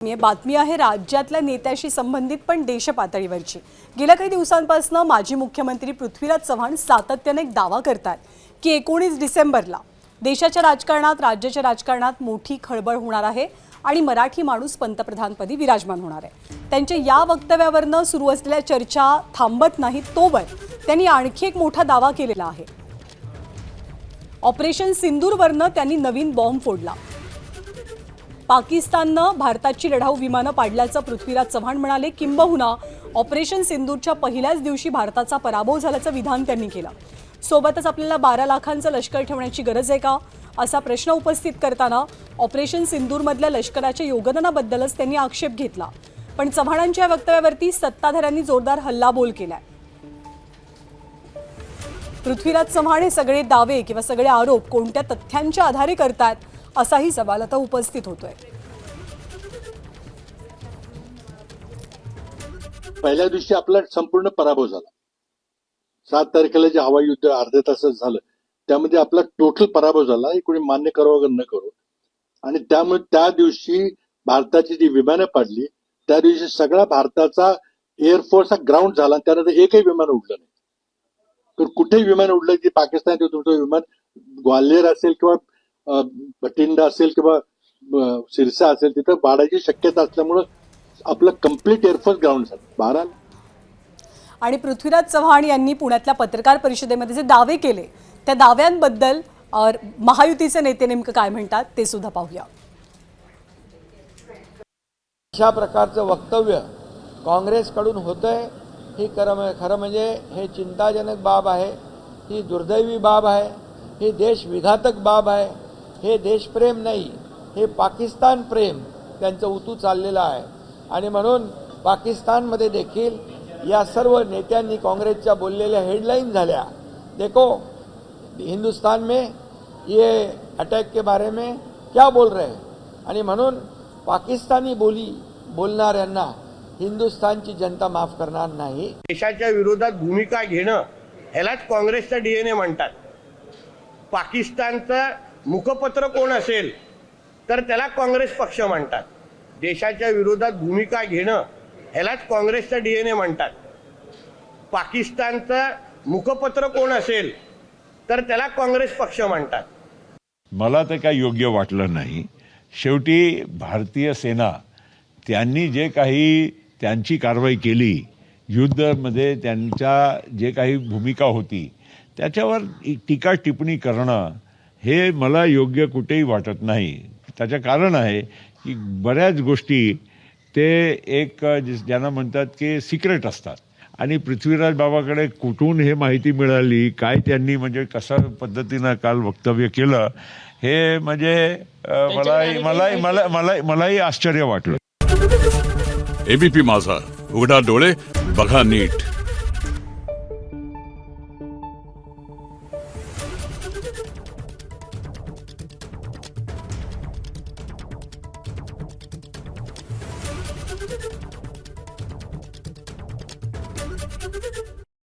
बातमी आहे राज्यातल्या नेत्याशी संबंधित पण देश पातळीवरची। गेल्या काही दिवसांपासून माजी मुख्यमंत्री पृथ्वीराज चव्हाण सातत्याने एक दावा करतात की 19 डिसेंबरला देशाच्या राजकारणात राज्याच्या राजकारणात मोठी खळबळ होणार आहे आणि मराठी माणूस पंतप्रधानपदी विराजमान होणार आहे। त्यांच्या या वक्तव्यावरनं सुरू असलेल्या चर्चा थांबत नाहीत तोवर त्यांनी आणखी एक मोठा दावा केलेला आहे। ऑपरेशन सिंदूरवरनं त्यांनी नवीन बॉम्ब फोडला। पाकिस्ताननं भारताची लढाऊ विमानं पाडल्याचं पृथ्वीराज चव्हाण म्हणाले। किंबहुना ऑपरेशन सिंदूरच्या पहिल्याच दिवशी भारताचा पराभव झाल्याचं विधान त्यांनी केलं। सोबतच आपल्याला 12 लाखांचं लष्कर ठेवण्याची गरज आहे का असा प्रश्न उपस्थित करताना ऑपरेशन सिंदूरमधल्या लष्कराच्या योगदानाबद्दलच त्यांनी आक्षेप घेतला। पण चव्हाणांच्या वक्तव्यावरती सत्ताधाऱ्यांनी जोरदार हल्लाबोल केलाय। पृथ्वीराज चव्हाण हे सगळे दावे किंवा सगळे आरोप कोणत्या तथ्यांच्या आधारे करतात असाही सवाल आता उपस्थित होतोय। पहिल्या दिवशी आपला संपूर्ण पराभव झाला। 7 तारखेला जे हवाई युद्ध अर्ध्या तासात झालं त्यामध्ये आपला टोटल पराभव झाला, हे कोणी मान्य करो अगर न करो। आणि त्यामुळे त्या दिवशी भारताची जी विमानं पाडली त्या दिवशी सगळा भारताचा एअरफोर्स हा ग्राउंड झाला। त्यानंतर एकही विमान उडलं नाही। तर कुठेही विमान उडलं की पाकिस्तान तुमचं विमान ग्वाल्हेर असेल किंवा बठिंडा असेल किंवा सिरसा असेल तिथं बाळाची शक्यता असल्यामुळे आपलं कंप्लीट एअरफोर्स ग्राउंड झालं 12। आणि पृथ्वीराज चव्हाण यांनी पुण्यातल्या पत्रकार परिषदेमध्ये जे दावे केले त्या दाव्यांबद्दल महायुतीचे नेते नेमकं काय म्हणतात ते सुद्धा पाहूया। अशा प्रकारचं वक्तव्य काँग्रेसकडून होतंय ही खरं म्हणजे हे चिंताजनक बाब आहे, ही दुर्दैवी बाब आहे, ही देशविघातक बाब आहे। हे देशप्रेम नाही, हे पाकिस्तान प्रेम त्यांचं उतू चाललेलं आहे। आणि म्हणून पाकिस्तानमध्ये देखील या सर्व नेत्यांनी काँग्रेसच्या बोललेल्या हेडलाईन झाल्या, देखो हिंदुस्तान में ये अटैक के बारे में क्या बोल रहे हैं। आणि म्हणून पाकिस्तानी बोलणाऱ्यांना हिंदुस्थानची जनता माफ करणार नाही। देशाच्या विरोधात भूमिका घेणं ह्यालाच काँग्रेसचा डीएनए म्हणतात। पाकिस्तानचं मुखपत्र कोण असेल तर त्याला काँग्रेस पक्ष म्हणतात। देशाच्या विरोधात भूमिका घेणं ह्यालाच काँग्रेसचा डीएनए म्हणतात। पाकिस्तानचं मुखपत्र कोण असेल तर त्याला काँग्रेस पक्ष म्हणतात। मला ते काय योग्य वाटलं नाही। शेवटी भारतीय सेना त्यांनी जे काही त्यांची कारवाई केली, युद्धामध्ये त्यांच्या जे काही भूमिका होती त्याच्यावर टीका टिप्पणी करणं हे मला योग्य कुठेही वाटत नाही। त्याचं कारण आहे की बऱ्याच गोष्टी ते एक ज्यांना म्हणतात की सिक्रेट असतात। आणि पृथ्वीराज बाबाकडे कुठून हे माहिती मिळाली, काय त्यांनी म्हणजे कशा पद्धतीनं काल वक्तव्य केलं, हे म्हणजे मलाही आश्चर्य वाटलं। एबीपी माझा, उघडा डोळे बघा नीट।